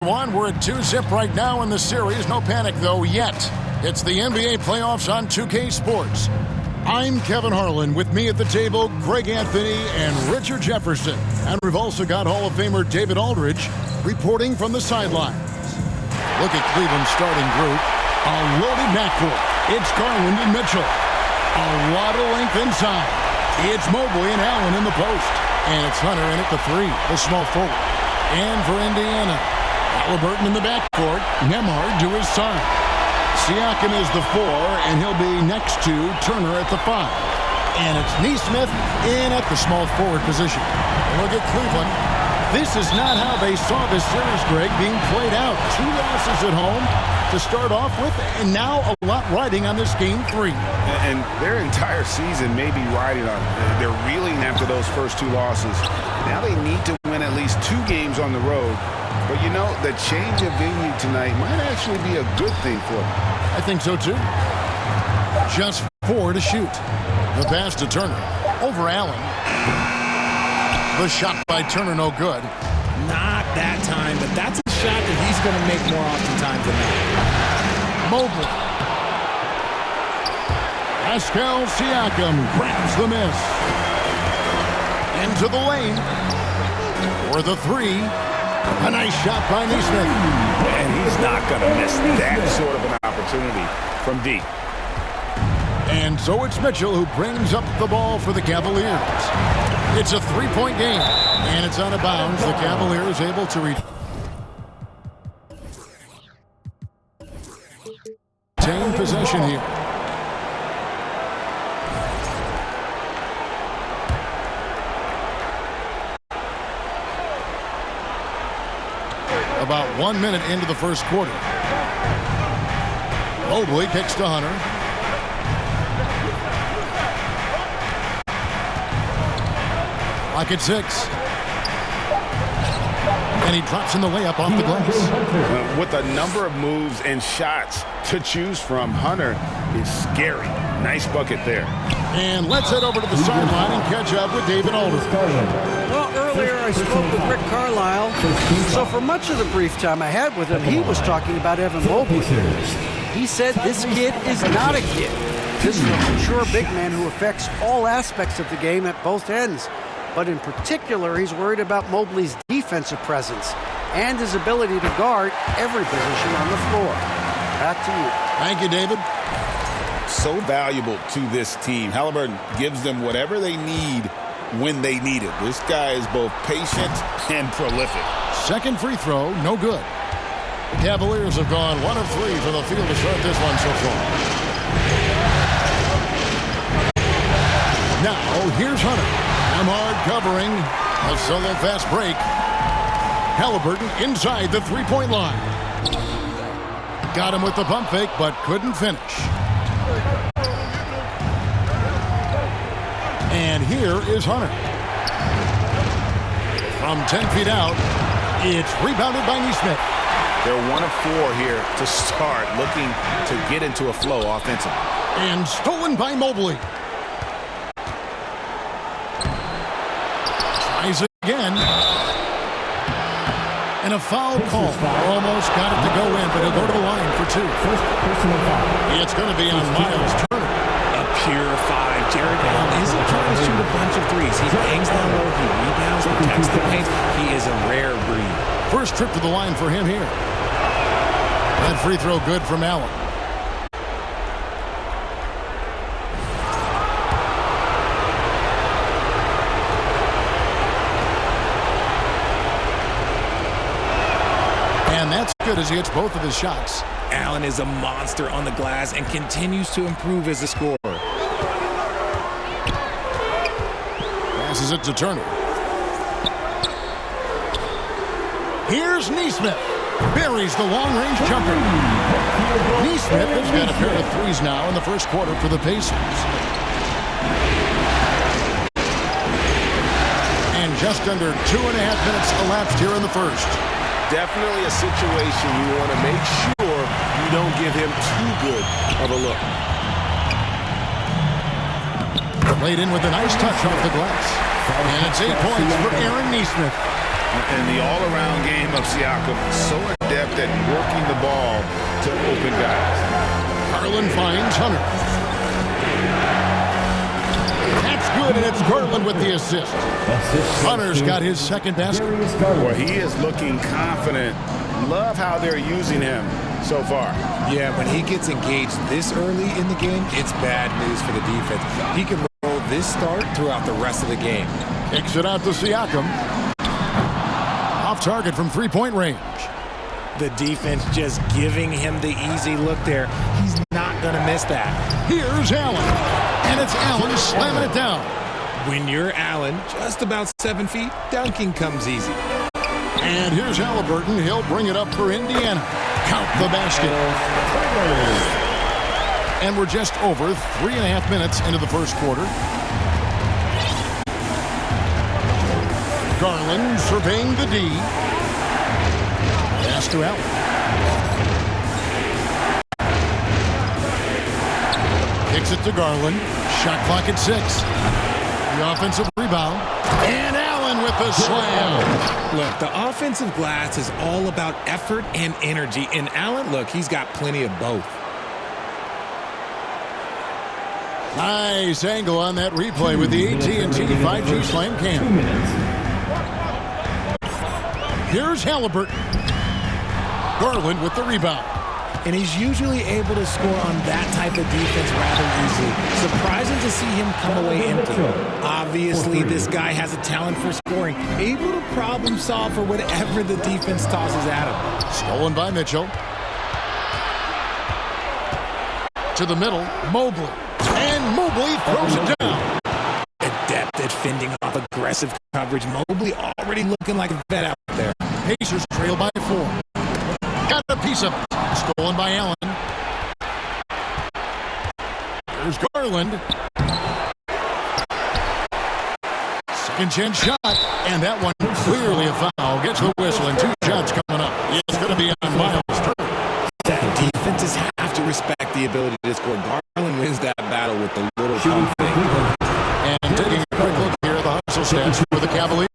We're at 2-zip right now in the series. No panic, though, yet. It's the NBA playoffs on 2K Sports. I'm Kevin Harlan. With me at the table, Greg Anthony and Richard Jefferson. And we've also got Hall of Famer David Aldridge reporting from the sidelines. Look at Cleveland's starting group. A loaded backcourt. It's Garland and Mitchell. A lot of length inside. It's Mobley and Allen in the post. And it's Hunter in at the three, the small forward. And for Indiana, Halliburton in the backcourt, Nembhard to his side. Siakam is the 4, and he'll be next to Turner at the 5. And it's Nesmith in at the small forward position. Look at Cleveland. This is not how they saw this series, Greg, being played out. 2 losses at home to start off with, and now a lot riding on this game 3. And their entire season may be riding on it. They're reeling after those first 2 losses. Now they need to win at least 2 games on the road. But, you know, the change of venue tonight might actually be a good thing for them. I think so, too. Just 4 to shoot. The pass to Turner. Over Allen. The shot by Turner, no good. Not that time, but that's a shot that he's going to make more oftentimes than that. Mobley. Pascal Siakam grabs the miss. Into the lane. For the 3. A nice shot by Nesmith. And he's not going to miss that sort of an opportunity from deep. And so it's Mitchell who brings up the ball for the Cavaliers. It's a 3-point game, and it's out of bounds. The Cavaliers able to retain possession here. About 1 minute into the first quarter. Mobley kicks to Hunter. Lock at 6. And he drops in the layup off the glass. With a number of moves and shots to choose from, Hunter is scary. Nice bucket there. And let's head over to the sideline and catch up with David Aldridge. Well, earlier I spoke with Rick Carlisle, so for much of the brief time I had with him, he was talking about Evan Mobley. He said this kid is not a kid. This is a mature big man who affects all aspects of the game at both ends. But in particular, he's worried about Mobley's defensive presence and his ability to guard every position on the floor. Back to you. Thank you, David. So valuable to this team. Halliburton gives them whatever they need when they need it. This guy is both patient and prolific. Second free throw, no good. The Cavaliers have gone 1 of 3 from the field to start this one so far. Now, here's Hunter. Nembhard covering a solo fast break. Halliburton inside the 3-point line. Got him with the pump fake, but couldn't finish. And here is Hunter. From 10 feet out, it's rebounded by Nesmith. They're 1 of 4 here to start, looking to get into a flow offensively. And stolen by Mobley. Tries again. And a foul call. Almost got it to go in, but he'll go to the line for 2. It's going to be on Myles Turner. A pure 5. Jared Allen isn't trying to shoot a bunch of threes. He bangs down low, he rebounds, protects the paint. He is a rare breed. First trip to the line for him here. That free throw good from Allen. And that's good as he hits both of his shots. Allen is a monster on the glass and continues to improve as a scorer. Passes it to Turner. Here's Nesmith. Buries the long-range jumper. Nesmith has got a pair of threes now in the first quarter for the Pacers. And just under 2.5 minutes elapsed here in the first. Definitely a situation you want to make sure you don't give him too good of a look. Played in with a nice touch off the glass. And it's 8 points for Aaron Nesmith. And the all-around game of Siakam, so adept at working the ball to open guys. Garland finds Hunter. That's good, and it's Garland with the assist. Hunter's got his second basket. Well, he is looking confident. Love how they're using him so far. Yeah, when he gets engaged this early in the game, it's bad news for the defense. He can roll this start throughout the rest of the game. Kicks it out to Siakam. Off target from three-point range. The defense just giving him the easy look there. He's not going to miss that. Here's Allen. And it's Allen slamming it down. When you're Allen, just about 7 feet, dunking comes easy. And here's Halliburton. He'll bring it up for Indiana. Count the basket. And we're just over 3.5 minutes into the first quarter. Garland surveying the D. Pass to Allen. Kicks it to Garland. Shot clock at 6. The offensive rebound. And Allen with the slam. Look, the offensive glass is all about effort and energy. And Allen, look, he's got plenty of both. Nice angle on that replay with the AT&T 5G slam cam. 2 minutes. Here's Halliburton. Garland with the rebound. And he's usually able to score on that type of defense rather easily. Surprising to see him come away empty. Obviously, this guy has a talent for scoring. Able to problem solve for whatever the defense tosses at him. Stolen by Mitchell. To the middle, Mobley. And Mobley throws it down. Adept at fending off aggressive coverage. Mobley already looking like a vet out there. Pacers trail by 4. Got a piece of it. Stolen by Allen. There's Garland. Second chance shot. And that one clearly a foul. Gets the whistle and 2 shots coming up. It's going to be on Myles' turn. Defenses have to respect the ability to score. Garland wins that battle with the little pump thing. And taking a quick look here at the hustle stats for the Cavaliers.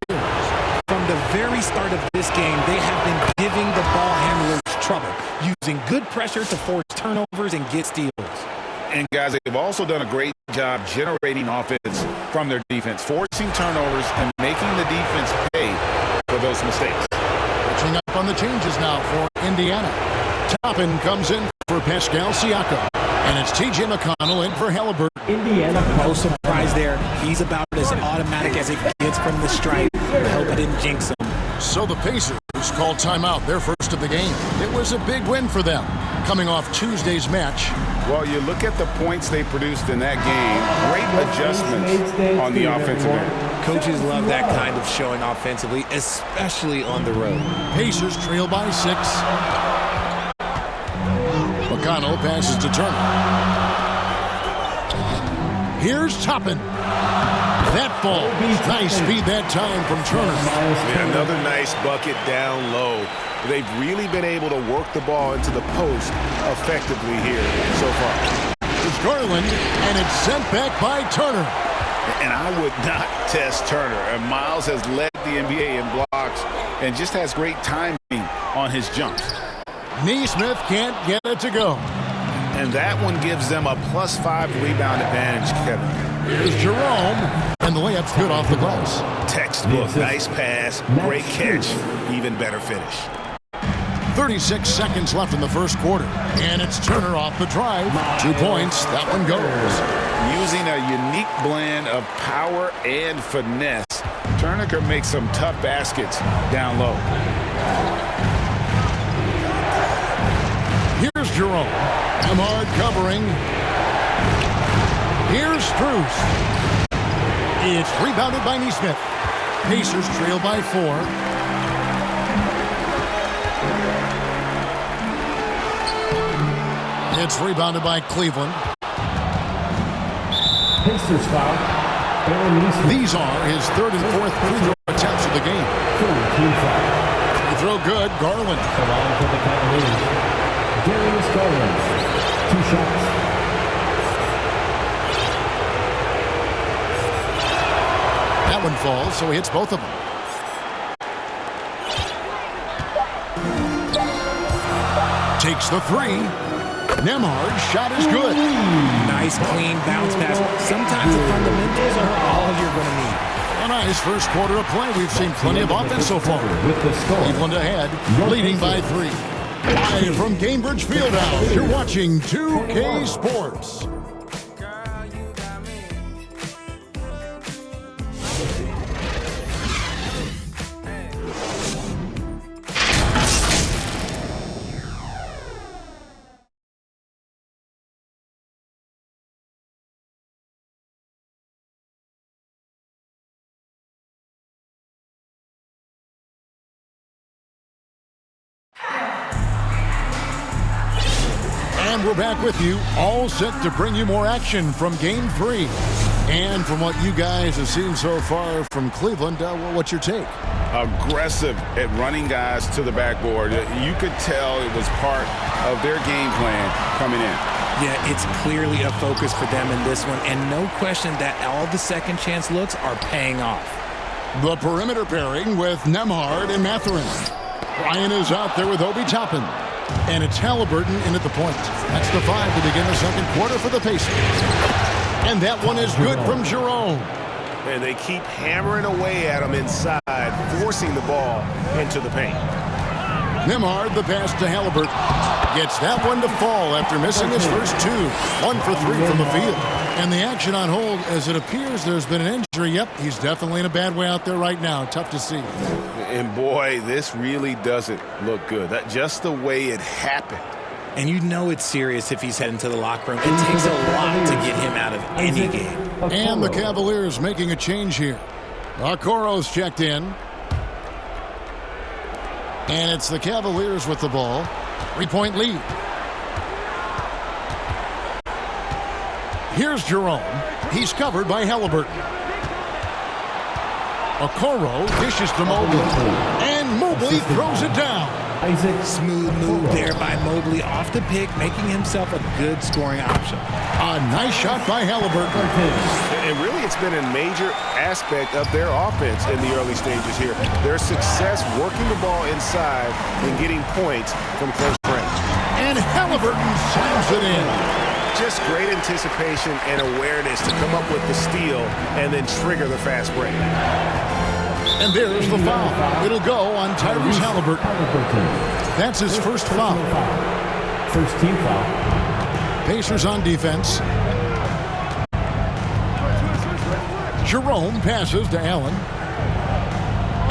From the very start of this game, they have been giving the ball handlers trouble, using good pressure to force turnovers and get steals. And guys, they've also done a great job generating offense from their defense, forcing turnovers and making the defense pay for those mistakes. Catching up on the changes now for Indiana. Toppin comes in for Pascal Siakam. And it's T.J. McConnell in for Halliburton. Indiana. No surprise there. He's about as automatic as it gets from the stripe. I hope I didn't jinx him. So the Pacers called timeout, their first of the game. It was a big win for them, coming off Tuesday's match. Well, you look at the points they produced in that game. Great adjustments on the offensive end. Coaches love that kind of showing offensively, especially on the road. Pacers trail by 6. McConnell passes to Turner. Here's Toppin. That ball. Nice speed that time from Turner. Yeah, another nice bucket down low. They've really been able to work the ball into the post effectively here so far. It's Garland, and it's sent back by Turner. And I would not test Turner. And Myles has led the NBA in blocks and just has great timing on his jumps. Neesmith can't get it to go. And that one gives them a +5 rebound advantage, Kevin. Here's Jerome, and the layup's good off the glass. Textbook, nice pass, great catch, even better finish. 36 seconds left in the first quarter, and it's Turner off the drive. 2 points, that one goes. Using a unique blend of power and finesse, Turner can make some tough baskets down low. Here's Jerome. Hamard covering. Here's Strus. It's rebounded by Neesmith. Pacers trail by 4. It's rebounded by Cleveland. Pacers foul. These are his 3rd and 4th free throw attempts of the game. Team foul. Free throw good. Garland. The line for the Cavaliers. Darius Garland. 2 shots. That one falls, so he hits both of them. takes the three. Nembhard's shot is good. Nice, clean bounce pass. Sometimes the fundamentals are all you're going to need. A nice first quarter of play. We've seen plenty of offense so far. Cleveland ahead, leading by 3. Live from Cambridge Fieldhouse, you're watching 2K Sports. And we're back with you, all set to bring you more action from Game 3. And from what you guys have seen so far from Cleveland, what's your take? Aggressive at running guys to the backboard. You could tell it was part of their game plan coming in. Yeah, it's clearly a focus for them in this one, and no question that all the second chance looks are paying off. The perimeter pairing with Nembhard and Mathurin. Ryan is out there with Obi Toppin. And it's Halliburton in at the point. That's the 5 to begin the second quarter for the Pacers. And that one is good from Jerome. And they keep hammering away at him inside, forcing the ball into the paint. Nembhard, the pass to Halliburton. Gets that one to fall after missing his first 2. 1 for 3 from the field. And the action on hold, as it appears there's been an injury. Yep, he's definitely in a bad way out there right now. Tough to see. And boy, this really doesn't look good. That just the way it happened. And you know it's serious if he's heading to the locker room. It takes a lot to get him out of any game. And the Cavaliers making a change here. Okoro's checked in. And it's the Cavaliers with the ball. 3-point lead. Here's Jerome. He's covered by Halliburton. Okoro dishes to Mobley. And Mobley throws it down. Smooth move there by Mobley off the pick, making himself a good scoring option. A nice shot by Halliburton. And really, it's been a major aspect of their offense in the early stages here. Their success working the ball inside and getting points from close range. And Halliburton slams it in. Just great anticipation and awareness to come up with the steal and then trigger the fast break. And there's the foul. It'll go on Tyrese Halliburton. That's his first foul. First team foul. Pacers on defense. Jerome passes to Allen.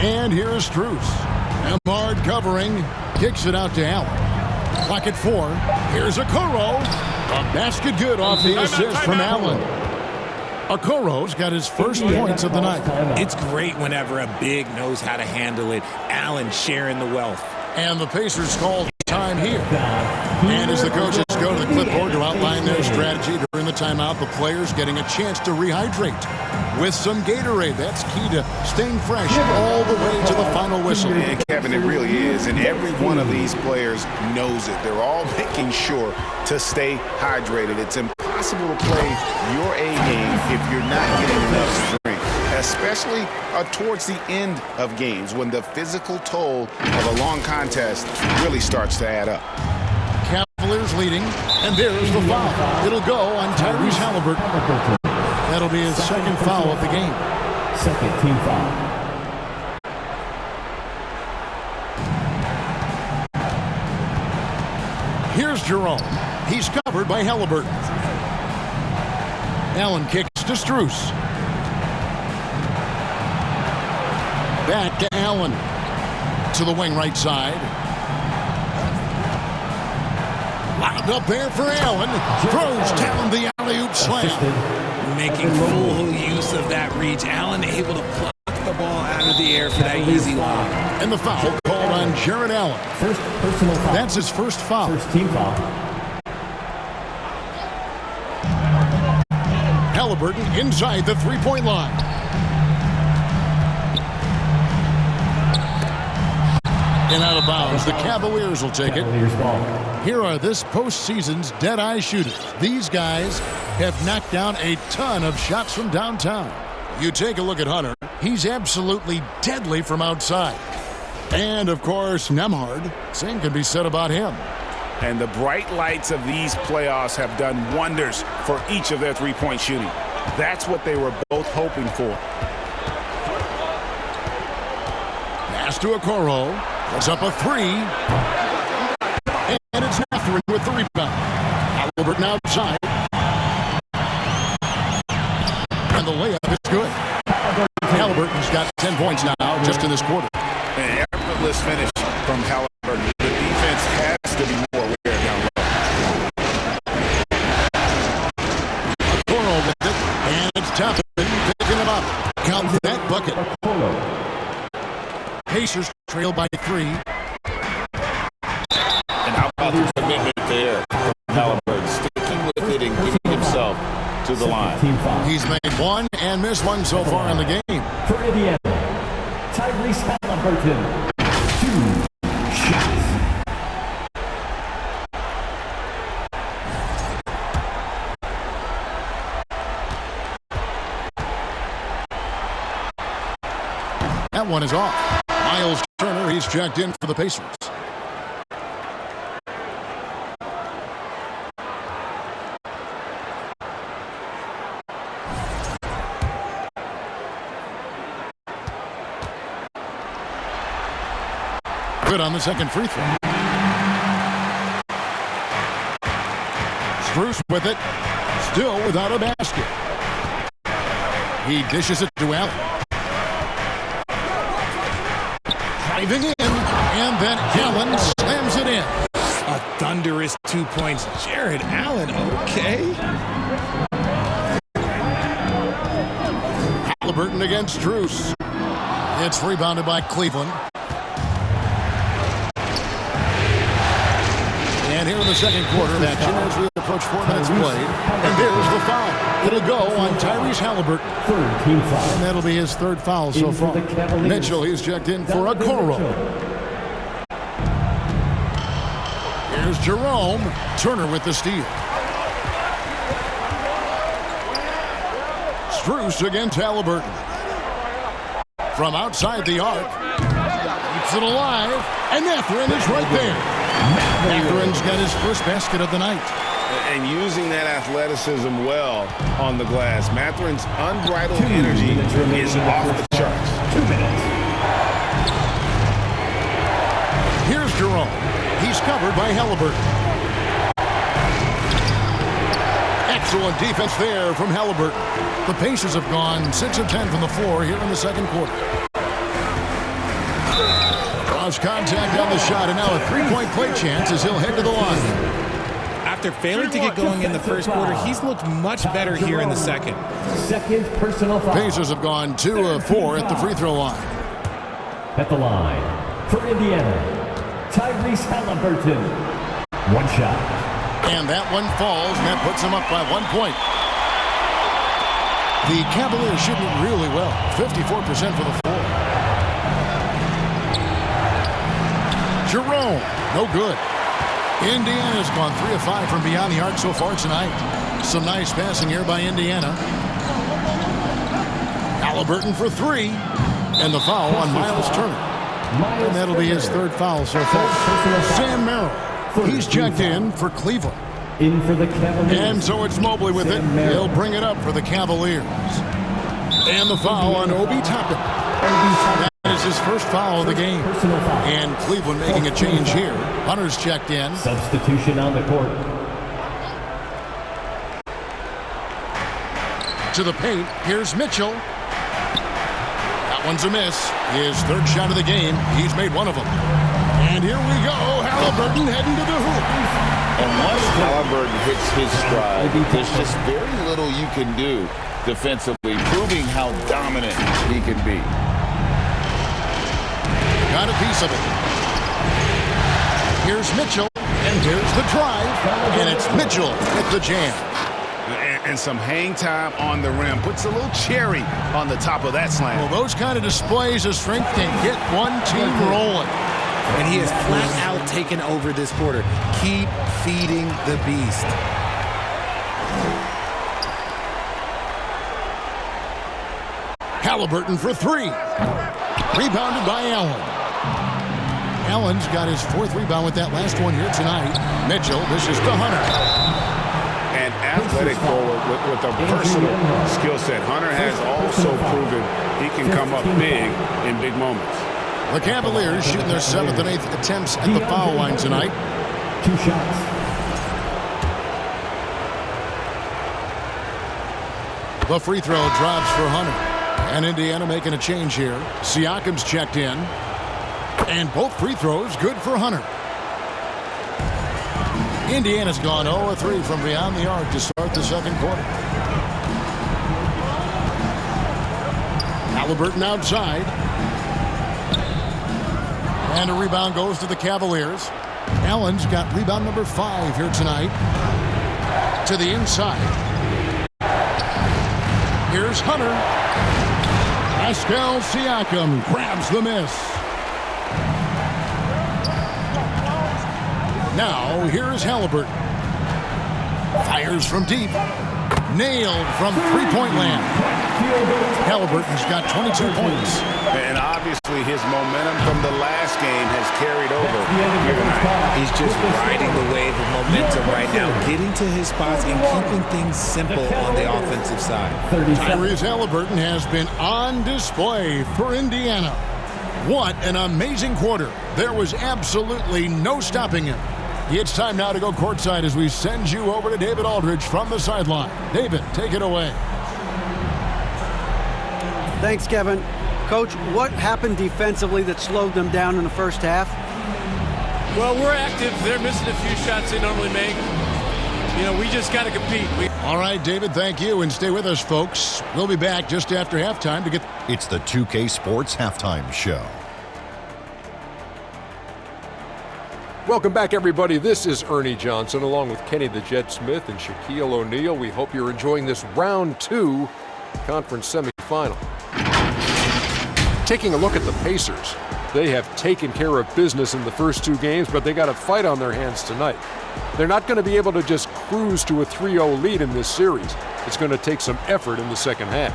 And here is Strus. Nembhard covering. Kicks it out to Allen. Clock at 4. Here's Okoro. A basket good off the assist from Allen. Okoro's got his first points of the night. It's great whenever a big knows how to handle it. Allen sharing the wealth. And the Pacers call time here. And as the coaches go to the clipboard to outline their strategy during the timeout, the players getting a chance to rehydrate with some Gatorade. That's key to staying fresh all the way to the final whistle. And Kevin, it really is. And every one of these players knows it. They're all making sure to stay hydrated. It's impossible to play your A game if you're not getting enough drink, especially towards the end of games when the physical toll of a long contest really starts to add up. Cavaliers leading, and there's the foul. It'll go on Tyrese Halliburton. That'll be his second foul of the game. Second team foul. Here's Jerome. He's covered by Halliburton. Allen kicks to Strus. Back to Allen. To the wing right side. Lined up there for Allen. Throws down the alley-oop slam. Making full use of that reach. Allen able to pluck the ball out of the air for that easy lob. And the foul called on Jarrett Allen. First personal foul. That's his first foul. First team foul. Halliburton inside the three-point line. And out of bounds, the Cavaliers will take it. Here are this postseason's dead-eye shooters. These guys have knocked down a ton of shots from downtown. You take a look at Hunter. He's absolutely deadly from outside. And, of course, Nembhard. Same can be said about him. And the bright lights of these playoffs have done wonders for each of their three-point shooting. That's what they were both hoping for. Pass to Okoro. Puts up a three. And it's Mathurin with the rebound. Halliburton outside. And the layup is good. Halliburton's got 10 points now just in this quarter. An effortless finish from Halliburton. The defense has to be more aware down low. Okoro with it. And it's Toppin picking him up. Count that bucket. Pacers trail by 3. And how about the commitment there from Halliburton, sticking with it and getting himself to the line. He's made one and missed one so far in the game. For Indiana, Tyrese Halliburton, 2 shots. That one is off. Myles Turner, he's checked in for the Pacers. Good on the second free throw. Strus with it. Still without a basket. He dishes it to Allen. Driving in. And then Allen slams it in. A thunderous 2 points. Jared Allen, okay. Halliburton against Strus. It's rebounded by Cleveland. And here in the second quarter of action as we approach 4 minutes played. And there's the foul. It'll go on Tyrese Halliburton. Third team foul. And that'll be his third foul so far. Mitchell, he's checked in for Okoro. Here's Jerome. Turner with the steal. Strus against Halliburton. From outside the arc. Keeps it alive. And Mathurin is right there. Mathurin's got his first basket of the night. And using that athleticism well on the glass. Mathurin's unbridled energy is off the charts. 2 minutes. Here's Jerome. He's covered by Halliburton. Excellent defense there from Halliburton. The Pacers have gone 6 of 10 from the floor here in the second quarter. Cross contact on the shot, and now a three-point play chance as he'll head to the line. After failing to get going in the first quarter, he's looked much better here in the second. Second personal foul. Pacers have gone 2 of 4 at the free throw line. At the line, for Indiana, Tyrese Halliburton. 1 shot. And that one falls, and that puts him up by 1 point. The Cavaliers shooting really well, 54% for the floor. Jerome, no good. Indiana's gone 3 of 5 from beyond the arc so far tonight. Some nice passing here by Indiana. Halliburton for 3. And the foul on Myles Turner. And that'll be his third foul so far. Sam Merrill, he's checked in for Cleveland. In for the Cavaliers. And so it's Mobley with it. He'll bring it up for the Cavaliers. And the foul on Obi Toppin. That is his first foul of the game. And Cleveland making a change here. Hunter's checked in. Substitution on the court. To the paint. Here's Mitchell. That one's a miss. His third shot of the game. He's made one of them. And here we go. Halliburton heading to the hoop. And once Halliburton hits his stride, there's just very little you can do defensively, proving how dominant he can be. Got a piece of it. Here's Mitchell, and here's the drive, and it's Mitchell with the jam. And some hang time on the rim. Puts a little cherry on the top of that slam. Well, those kind of displays of strength can get one team rolling. And he has flat out taken over this quarter. Keep feeding the beast. Halliburton for 3. Rebounded by Allen. Allen's got his 4th rebound with that last one here tonight. Mitchell dishes to Hunter. An athletic forward with a versatile skill set. Hunter has also proven he can come up big in big moments. The Cavaliers shooting their 7th and 8th attempts at the foul line tonight. 2 shots. The free throw drops for Hunter. And Indiana making a change here. Siakam's checked in. And both free throws good for Hunter. Indiana's gone 0-3 from beyond the arc to start the second quarter. Halliburton outside. And a rebound goes to the Cavaliers. Allen's got rebound number 5 here tonight. To the inside. Here's Hunter. Pascal Siakam grabs the miss. Now, here's Halliburton. Fires from deep. Nailed from three-point land. Halliburton's got 22 points. And obviously his momentum from the last game has carried over here tonight. He's just riding the wave of momentum right now, getting to his spots and keeping things simple on the offensive side. Darius Halliburton has been on display for Indiana. What an amazing quarter. There was absolutely no stopping him. It's time now to go courtside as we send you over to David Aldridge from the sideline. David, take it away. Thanks, Kevin. Coach, what happened defensively that slowed them down in the first half? Well, we're active. They're missing a few shots they normally make. You know, we just got to compete. All right, David, thank you. And stay with us, folks. We'll be back just after halftime to get... It's the 2K Sports Halftime Show. Welcome back, everybody. This is Ernie Johnson along with Kenny the Jet Smith and Shaquille O'Neal. We hope you're enjoying this round 2 conference semifinal. Taking a look at the Pacers. They have taken care of business in the first 2 games, but they got a fight on their hands tonight. They're not going to be able to just cruise to a 3-0 lead in this series. It's going to take some effort in the second half.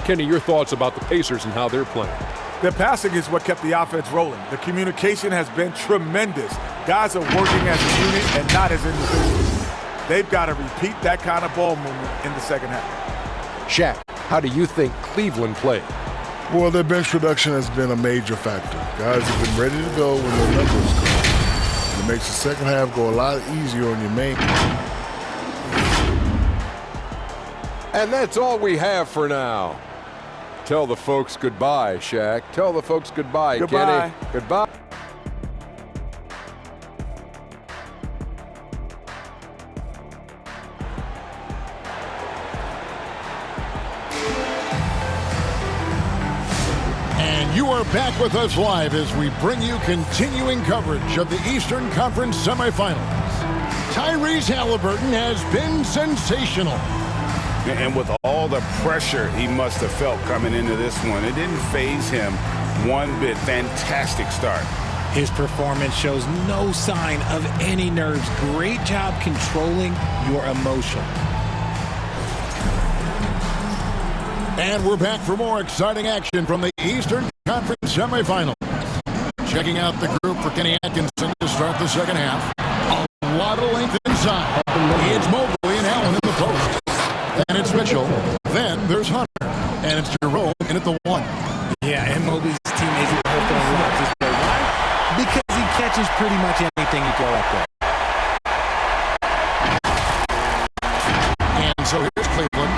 Kenny, your thoughts about the Pacers and how they're playing? Their passing is what kept the offense rolling. The communication has been tremendous. Guys are working as a unit and not as individuals. They've got to repeat that kind of ball movement in the second half. Shaq, how do you think Cleveland played? Well, their bench production has been a major factor. Guys have been ready to go when their numbers come. It makes the second half go a lot easier on your main. And that's all we have for now. Tell the folks goodbye, Shaq. Tell the folks goodbye, Goodbye. Kenny. Goodbye. And you are back with us live as we bring you continuing coverage of the Eastern Conference semifinals. Tyrese Halliburton has been sensational. And with all the pressure he must have felt coming into this one, it didn't faze him one bit. Fantastic start. His performance shows no sign of any nerves. Great job controlling your emotion. And we're back for more exciting action from the Eastern Conference semifinals. Checking out the group for Kenny Atkinson to start the second half. A lot of length inside. It's Mobley and Allen in the post. And it's Mitchell. Then there's Hunter. And it's Jerome in at the 1. Yeah, and Mobley's teammates both don't love this play. Why? Because he catches pretty much anything you throw up there. And so here's Cleveland.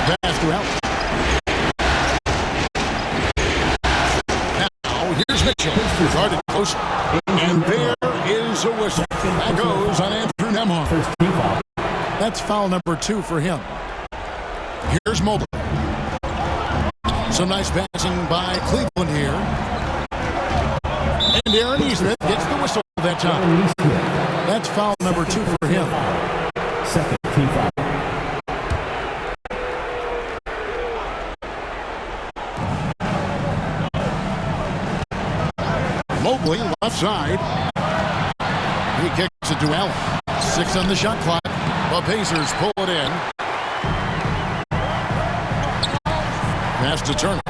The pass to Allen. Now here's Mitchell. Guarded close. And there is a whistle. That goes on Andrew Nembhard. That's foul number 2 for him. Here's Mobley. Some nice passing by Cleveland here. And Aaron Eastman gets the whistle that time. That's foul number 2 for him. Second team foul. Mobley, left side. He kicks it to Allen. 6 on the shot clock. The Pacers pull it in. Pass to Turner.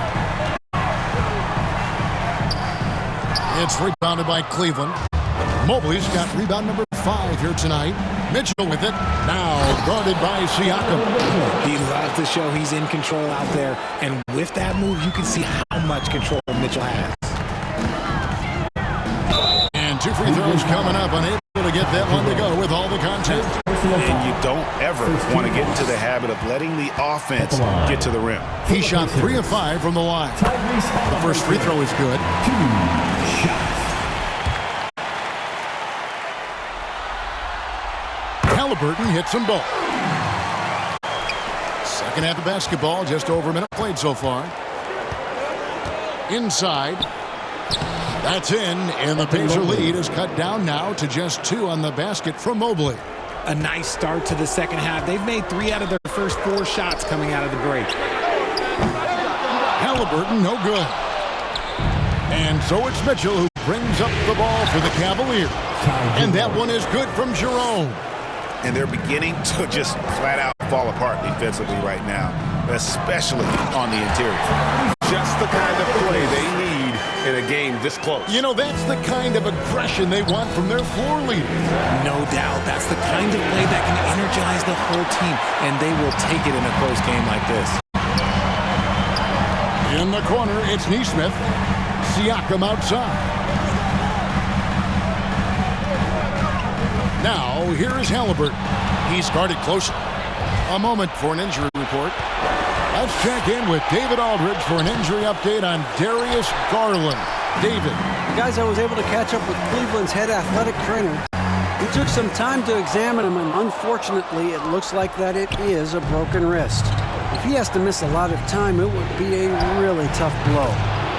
It's rebounded by Cleveland. Mobley's got rebound number 5 here tonight. Mitchell with it. Now guarded by Siakam. He loves to show he's in control out there. And with that move, you can see how much control Mitchell has. And 2 free throws coming up. Unable to get that one to go with all the contact. And you don't ever want to get into the habit of letting the offense get to the rim. He shot 3 of 5 from the line. The first free throw is good. 2 shots. Halliburton hits them both. Second half of basketball, just over a minute played so far. Inside. That's in, and the Pacer lead is cut down now to just 2 on the basket from Mobley. A nice start to the second half. They've made 3 out of their first 4 shots coming out of the break. Halliburton, no good. And so it's Mitchell who brings up the ball for the Cavaliers. And that one is good from Jerome. And they're beginning to just flat out fall apart defensively right now, especially on the interior. Just the kind of play they need in a game this close. You know, that's the kind of aggression they want from their floor leader. No doubt. That's the kind of play that can energize the whole team, and they will take it in a close game like this. In the corner, it's Nesmith. Siakam outside. Now, here is Halliburton. He's guarded closely. A moment for an injury report. Let's check in with David Aldridge for an injury update on Darius Garland. David. Guys, I was able to catch up with Cleveland's head athletic trainer. He took some time to examine him, and unfortunately, it looks like that it is a broken wrist. If he has to miss a lot of time, it would be a really tough blow,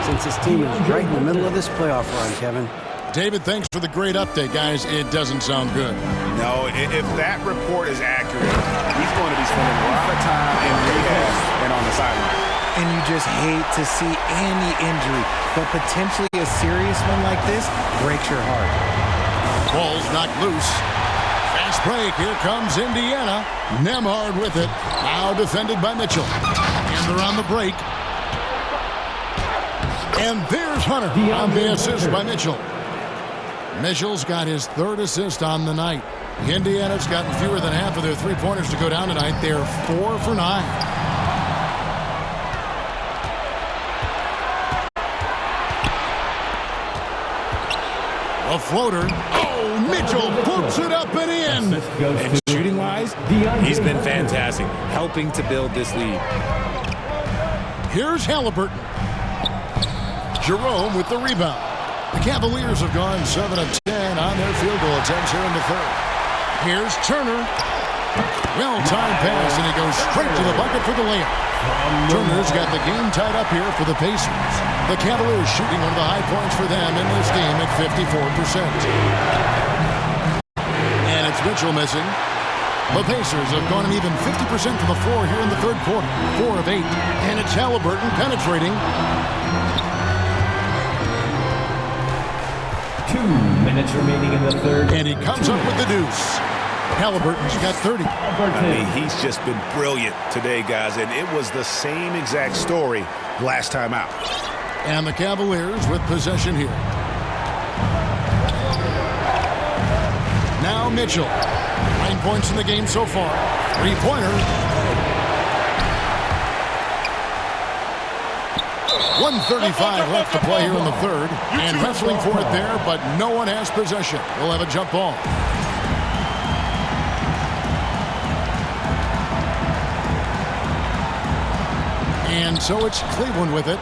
since his team is right in the middle of this playoff run, Kevin. David, thanks for the great update, guys. It doesn't sound good. No, if that report is accurate, he's going to be spending a lot of time in rehab and on the sideline. And you just hate to see any injury, but potentially a serious one like this breaks your heart. Ball's knocked loose. Fast break. Here comes Indiana. Nembhard with it. Now defended by Mitchell. And they're on the break. And there's Hunter on the assist by Mitchell. Mitchell's got his 3rd assist on the night. Indiana's gotten fewer than half of their 3-pointers to go down tonight. They're 4 for 9. A floater. Oh, Mitchell puts it up and in. And shooting-wise, he's been fantastic, helping to build this lead. Here's Halliburton. Jerome with the rebound. The Cavaliers have gone 7 of 10 on their field goal attempts here in the 3rd. Here's Turner. Well-timed pass, and he goes straight to the bucket for the layup. Turner's got the game tied up here for the Pacers. The Cavaliers shooting one of the high points for them in this game at 54%. And it's Mitchell missing. The Pacers have gone an even 50% from the floor here in the 3rd quarter. 4 of 8. And it's Halliburton penetrating. 2 minutes remaining in the 3rd. And he comes up with the deuce. Halliburton's got 30. I mean, he's just been brilliant today, guys, and it was the same exact story last time out. And the Cavaliers with possession here. Now Mitchell. 9 points in the game so far. 3-pointer. 1:35 left to play here in the 3rd. And wrestling for it there, but no one has possession. We'll have a jump ball. And so it's Cleveland with it.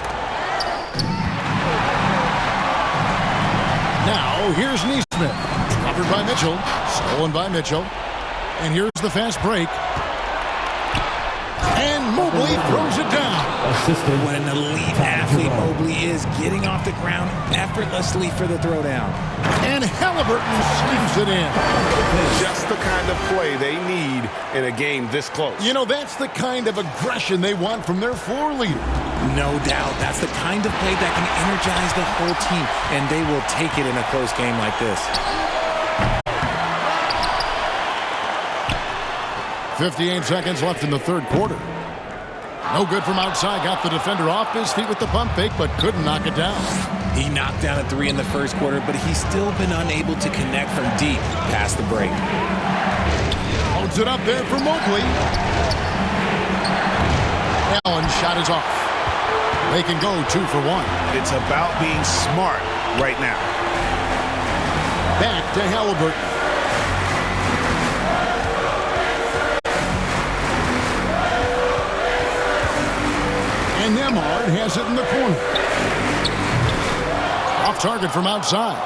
Now here's Nesmith. Covered by Mitchell. Stolen by Mitchell. And here's the fast break. And Mobley throws it down. What an elite athlete Mobley is, getting off the ground effortlessly for the throwdown. And Halliburton sneaks it in. Just the kind of play they need in a game this close. You know, that's the kind of aggression they want from their floor leader. No doubt. That's the kind of play that can energize the whole team, and they will take it in a close game like this. 58 seconds left in the 3rd quarter. No good from outside. Got the defender off his feet with the pump fake, but couldn't knock it down. He knocked down a 3 in the first quarter, but he's still been unable to connect from deep past the break. Holds it up there for Mobley. Allen's shot is off. They can go 2 for 1. It's about being smart right now. Back to Halliburton. And Nembhard has it in the corner. Off target from outside.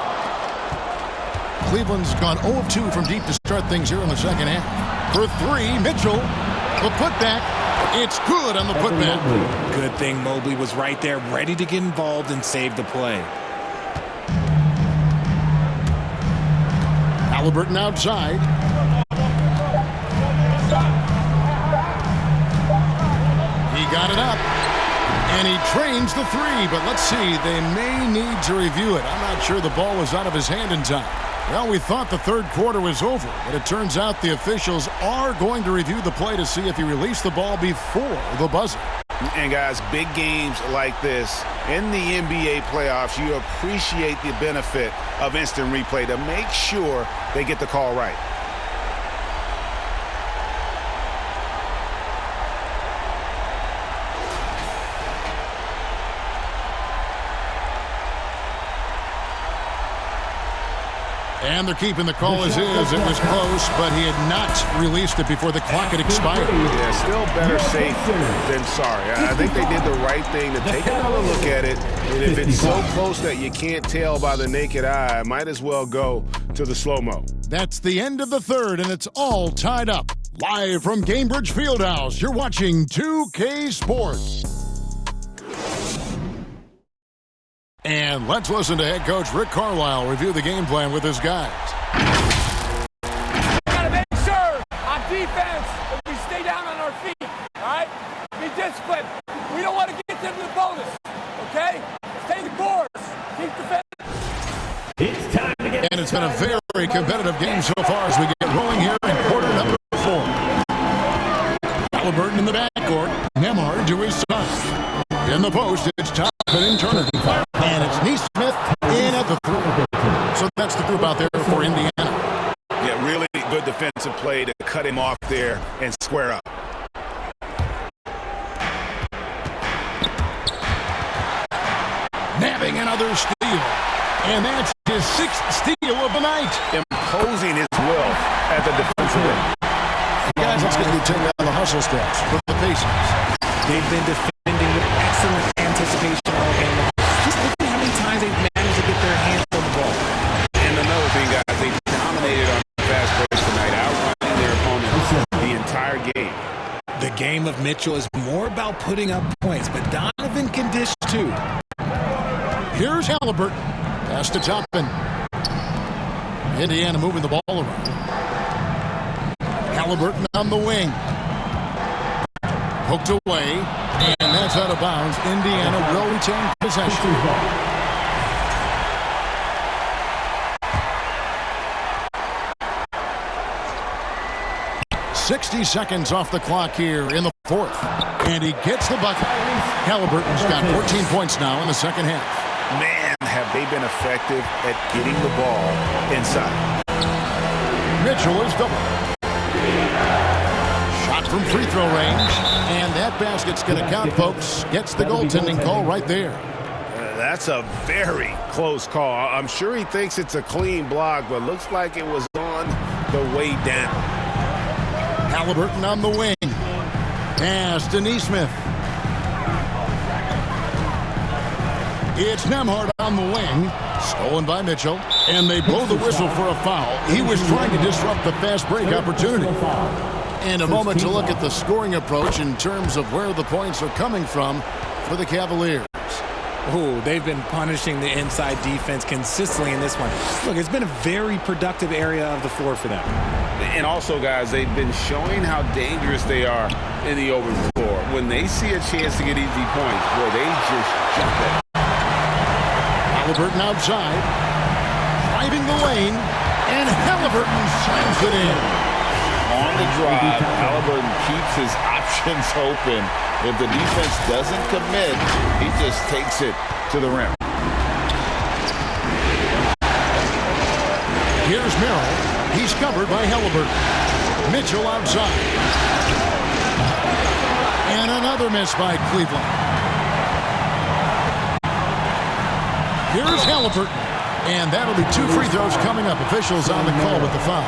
Cleveland's gone 0 of 2 from deep to start things here in the second half. For 3, Mitchell. The putback. It's good on the putback. Good thing Mobley was right there, ready to get involved and save the play. Halliburton outside. He got it up. And he trains the 3, but let's see. They may need to review it. I'm not sure the ball was out of his hand in time. Well, we thought the third quarter was over, but it turns out the officials are going to review the play to see if he released the ball before the buzzer. And guys, big games like this in the NBA playoffs, you appreciate the benefit of instant replay to make sure they get the call right. And they're keeping the call as is. It was close, but he had not released it before the clock had expired. Yeah, still better safe than sorry. I think they did the right thing to take another look at it. And if it's so close that you can't tell by the naked eye, might as well go to the slow-mo. That's the end of the third, and it's all tied up. Live from Gainbridge Fieldhouse, you're watching 2K Sports. And let's listen to head coach Rick Carlisle review the game plan with his guys. Gotta make sure on defense that we stay down on our feet, all right? Be disciplined. We don't want to get them the bonus, okay? Stay the course. Keep defending. It's time to get. And it's been a very competitive game so far as we get rolling here in quarter number 4. Halliburton in the backcourt. Nembhard to his side. In the post, it's Toppin and Turner. And it's Neesmith in at the 3. So that's the group out there for Indiana. Yeah, really good defensive play to cut him off there and square up. Nabbing another steal. And that's his 6th steal of the night. Imposing his will at the defensive end. Guys, let's get you to down the hustle steps for the Pacers. They've been defending with excellent anticipation all game long. Just look at how many times they've managed to get their hands on the ball. And another thing, guys, they dominated on fast breaks tonight, outrunning their opponents the entire game. The game of Mitchell is more about putting up points, but Donovan can dish too. Here's Halliburton. Pass to Toppin. Indiana moving the ball around. Halliburton on the wing. Poked away, and that's out of bounds. Indiana will retain possession. 60 seconds off the clock here in the 4th. And he gets the bucket. Halliburton's got 14 points now in the second half. Man, have they been effective at getting the ball inside. Mitchell is double. Shot from free throw range. And that basket's going to count, folks. Gets the goaltending call right there. That's a very close call. I'm sure he thinks it's a clean block, but looks like it was on the way down. Halliburton on the wing. Pass to Neesmith. It's Nembhard on the wing. Stolen by Mitchell. And they blow the whistle for a foul. He was trying to disrupt the fast break opportunity. And a moment to look at the scoring approach in terms of where the points are coming from for the Cavaliers. Oh, they've been punishing the inside defense consistently in this one. Look, it's been a very productive area of the floor for them. And also, guys, they've been showing how dangerous they are in the open floor. When they see a chance to get easy points, boy, they just jump it. Halliburton outside. Driving the lane. And Halliburton slams it in. On the drive, Halliburton keeps his options open. If the defense doesn't commit, he just takes it to the rim. Here's Merrill. He's covered by Halliburton. Mitchell outside. And another miss by Cleveland. Here's Halliburton. And that'll be 2 free throws coming up. Officials on the call with the foul.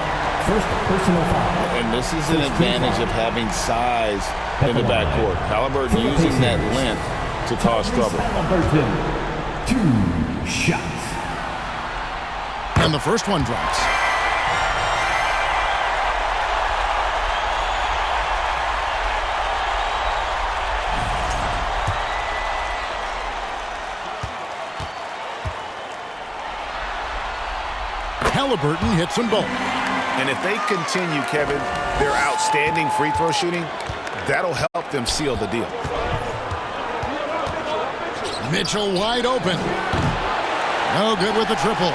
First personal foul. And this is an advantage of having size in the backcourt. Halliburton using that length to cause trouble. Halliburton, 2 shots. And the first one drops. Halliburton hits them both. And if they continue, Kevin, their outstanding free throw shooting, that'll help them seal the deal. Mitchell wide open. No good with the triple.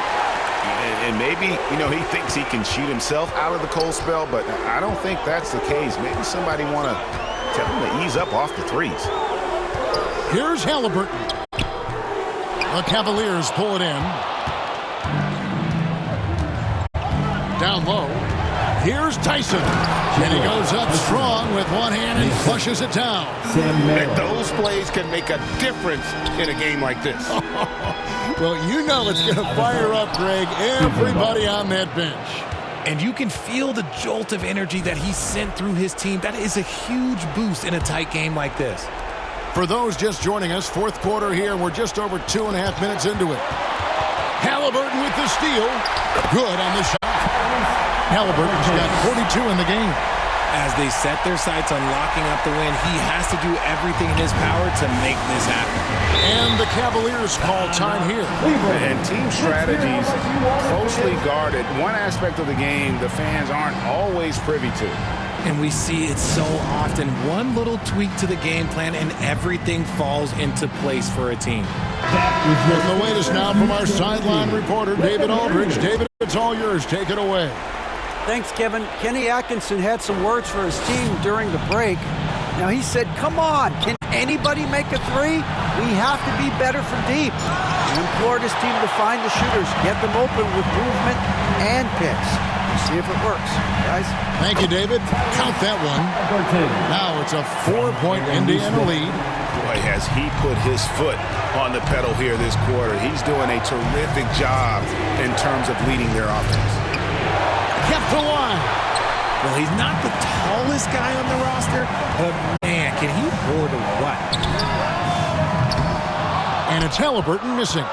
And maybe, he thinks he can shoot himself out of the cold spell, but I don't think that's the case. Maybe somebody want to tell him to ease up off the threes. Here's Halliburton. The Cavaliers pull it in. Down low. Here's Tyson. And he goes up strong with one hand and flushes it down. And those plays can make a difference in a game like this. Well, it's going to fire up, Greg, everybody on that bench. And you can feel the jolt of energy that he sent through his team. That is a huge boost in a tight game like this. For those just joining us, fourth quarter here. We're just over 2.5 minutes into it. Halliburton with the steal. Good on the shot. Halliburton's got 42 in the game. As they set their sights on locking up the win, he has to do everything in his power to make this happen. And the Cavaliers call time here. And team strategies closely guarded. One aspect of the game the fans aren't always privy to. And we see it so often. One little tweak to the game plan and everything falls into place for a team. And the latest now from our sideline reporter, David Aldridge. David, it's all yours. Take it away. Thanks, Kevin. Kenny Atkinson had some words for his team during the break. Now, he said, come on, can anybody make a three? We have to be better from deep. He implored his team to find the shooters, get them open with movement and picks. We'll see if it works, guys. Thank you, David. Count that one. Now it's a 4-point Indiana lead. Boy, has he put his foot on the pedal here this quarter. He's doing a terrific job in terms of leading their offense. Kept alive. Well, he's not the tallest guy on the roster, but man, can he board or what? And it's Halliburton missing.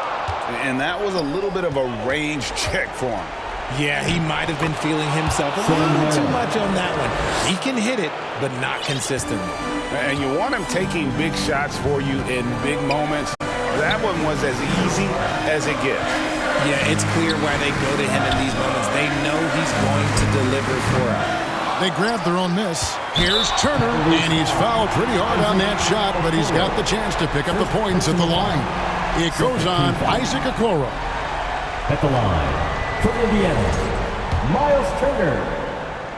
And that was a little bit of a range check for him. Yeah, he might have been feeling himself a little too much on that one. He can hit it, but not consistently. And you want him taking big shots for you in big moments. That one was as easy as it gets. Yeah, it's clear why they go to him in these moments. They know he's going to deliver for them. They grab their own miss. Here's Turner, and he's fouled pretty hard on that shot, but he's got the chance to pick up the points at the line. It goes on Isaac Okoro. At the line, from Indiana, Myles Turner,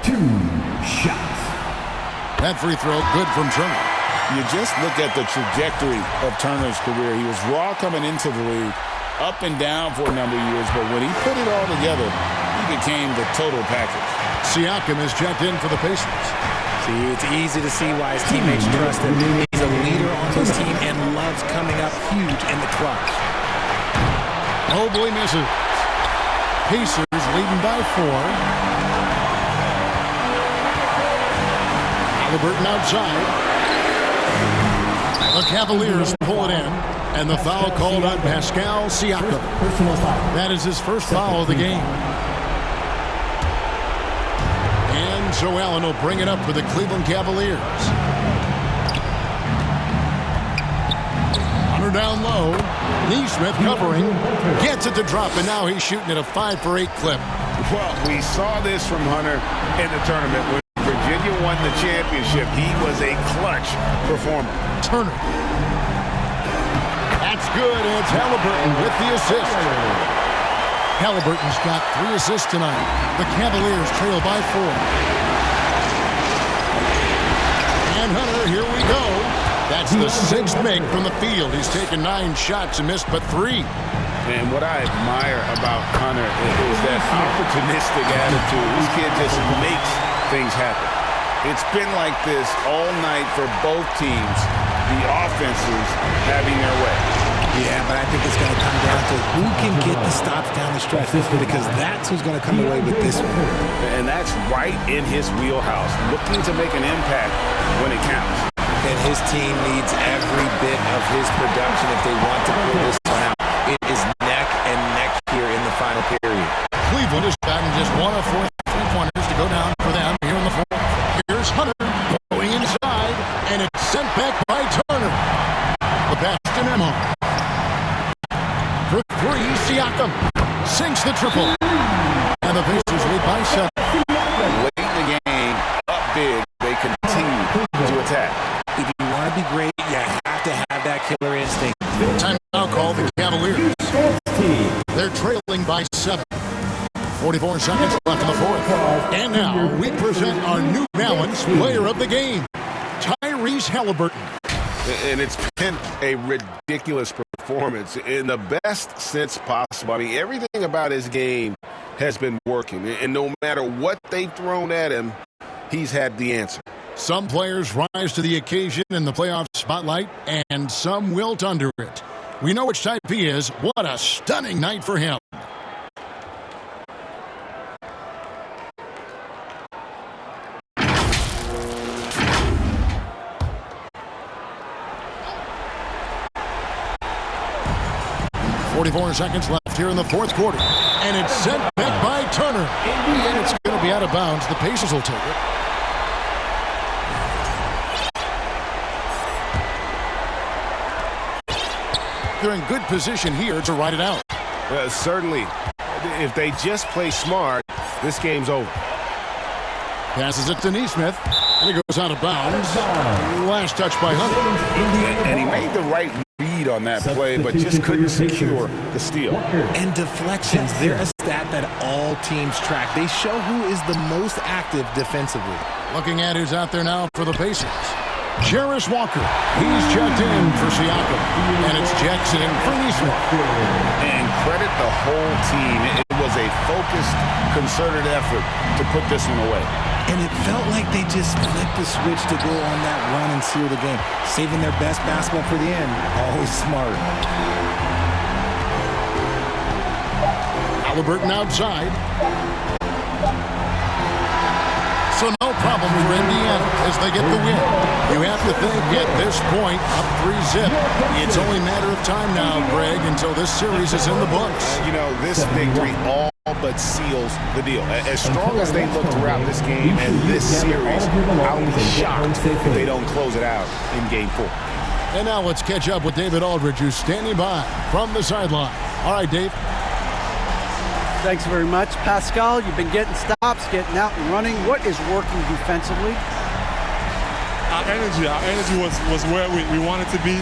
2 shots. That free throw, good from Turner. You just look at the trajectory of Turner's career. He was raw coming into the league, up and down for a number of years, but when he put it all together, he became the total package. Siakam is checked in for the Pacers. See, it's easy to see why his teammates trust him. He's a leader on his team and loves coming up huge in the clutch. Mobley misses. Pacers leading by 4. Halliburton outside. The Cavaliers pull it in. And the foul called on Pascal Siakam. That is his first foul of the game. And Joe Allen will bring it up for the Cleveland Cavaliers. Hunter down low. Neesmith covering. Gets it to drop, and now he's shooting at a 5-for-8 clip. Well, we saw this from Hunter in the tournament. When Virginia won the championship, he was a clutch performer. Turner. That's good, and it's Halliburton with the assist. Halliburton's got 3 assists tonight. The Cavaliers trail by 4. And Hunter, here we go. That's the 6th make from the field. He's taken 9 shots and missed but 3. And what I admire about Connor is that opportunistic attitude. This kid just makes things happen. It's been like this all night for both teams. The offenses having their way. Yeah, but I think it's going to come down to who can get the stops down the stretch, because that's who's going to come away with this one. And that's right in his wheelhouse, looking to make an impact when it counts. And his team needs every bit of his production if they want to pull this one out. It is neck and neck here in the final period. Cleveland has gotten just 1 of 4 3-pointers to go down for them here in the fourth. Here's Hunter going inside, and it's sent back by Turner. The pass to Nemo. For 3, Siakam sinks the triple. And the Pacers lead by 7. Late in the game, up big, they continue to attack. If you want to be great, you have to have that killer instinct. Timeout call the Cavaliers. They're trailing by 7. 44 seconds left in the fourth. And now we present our New Balance player of the game, Tyrese Halliburton. And it's been a ridiculous performance in the best sense possible. I mean, everything about his game has been working. And no matter what they've thrown at him, he's had the answer. Some players rise to the occasion in the playoff spotlight, and some wilt under it. We know which type he is. What a stunning night for him. .44 seconds left here in the fourth quarter. And it's sent back by Turner. And it's going to be out of bounds. The Pacers will take it. They're in good position here to ride it out. Certainly. If they just play smart, this game's over. Passes it to Nesmith. And he goes out of bounds. Last touch by Hunter. And he made the right read on that play, but just couldn't secure the steal. And deflections, they're a stat that all teams track. They show who is the most active defensively. Looking at who's out there now for the Pacers. Jarris Walker. He's checked in for Siakam. And it's Jackson for Nesmith. And credit the whole team. It was a focused, concerted effort to put this one away. And it felt like they just flipped the switch to go on that run and seal the game. Saving their best basketball for the end. Always smart. Halliburton outside. So no problem for Indiana as they get the win. You have to think at this point, up 3-zip. It's only a matter of time now, Greg, until this series is in the books. You know, this victory all but seals the deal. As strong as they look throughout this game and this series, I'll be shocked if they don't close it out in Game 4. And now let's catch up with David Aldridge, who's standing by from the sideline. All right, Dave. Thanks very much. Pascal, you've been getting stops, getting out and running. What is working defensively? Our energy was where we wanted to be.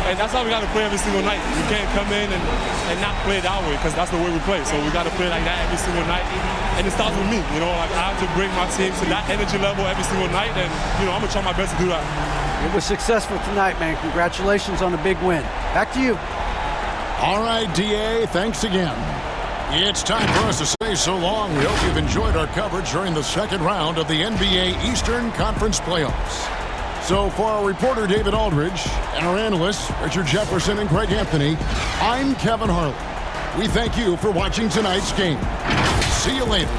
And that's how we got to play every single night. We can't come in and not play that way, because that's the way we play. So we got to play like that every single night. And it starts with me. You know, like I have to bring my team to that energy level every single night. And, you know, I'm going to try my best to do that. It was successful tonight, man. Congratulations on the big win. Back to you. All right, D.A., thanks again. It's time for us to say so long. We hope you've enjoyed our coverage during the second round of the NBA Eastern Conference Playoffs. So for our reporter, David Aldridge, and our analysts, Richard Jefferson and Greg Anthony, I'm Kevin Harlan. We thank you for watching tonight's game. See you later.